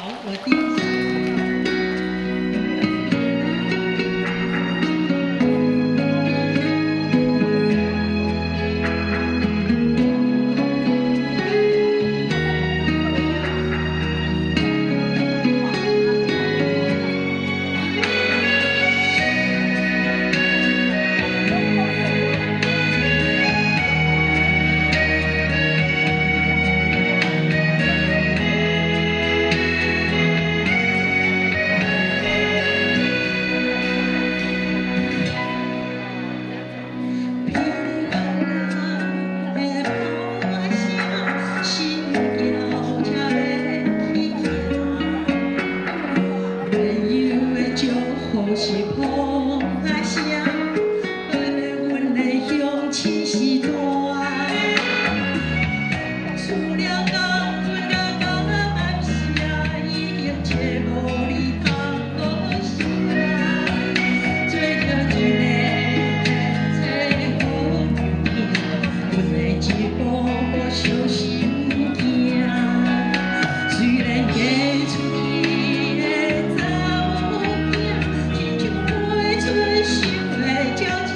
我第一下。是风啊声，带来阮的乡亲时代。厝了到阮了到暗时，已经找无你通好声。做着一个现世好命，阮的一步步小心行。虽然嫁出去的查某囝，亲像花出手的鸟只，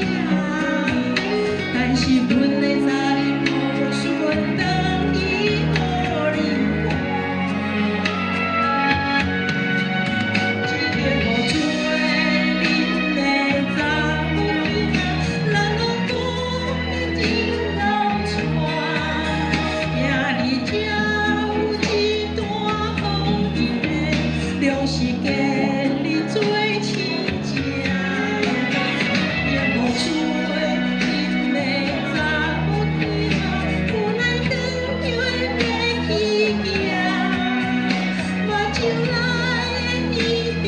但是阮的查某无顺当伊予你看。一个无做恁的查某囝，人拢讲真老串，今日才有一段好命，良是嫁你做亲情。也无做恁的查某囝，有来长久的袂起行，目睭内的一滴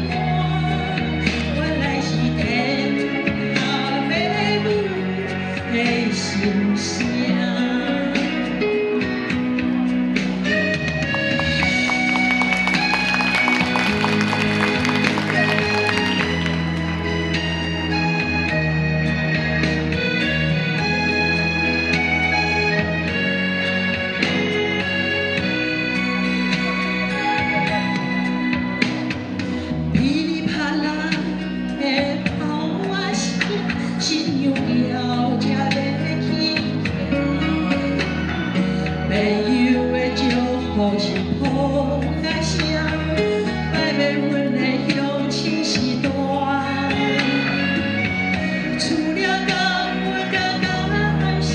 汗，原来是天下美母的心声。噼里啪啦的炮啊声，新娘轿才要起行。朋友的祝福是风啊声，摆在阮的乡亲时代。厝了到阮了到暗时，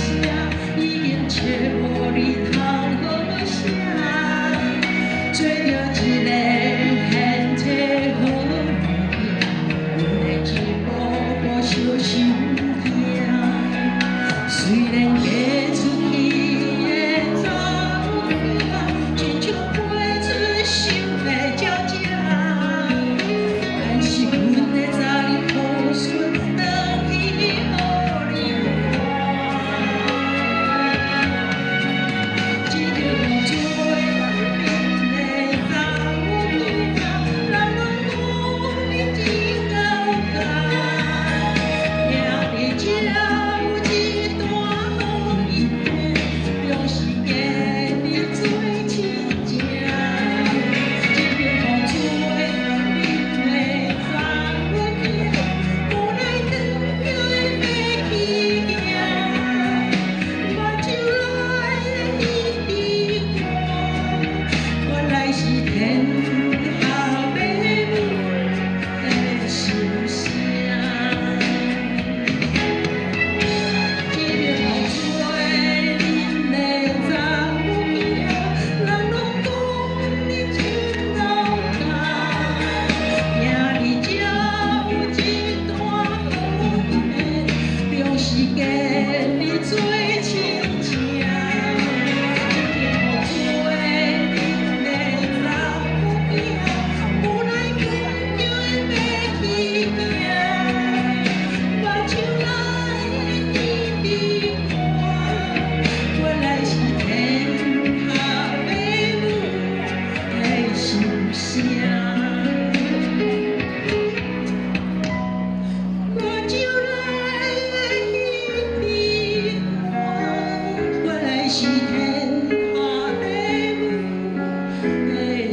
已经找无你通好声。做着一个现世好命，阮的一步步小心行。虽然嫁出去的查某囝，亲像飞出手的鸟只，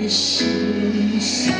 世上。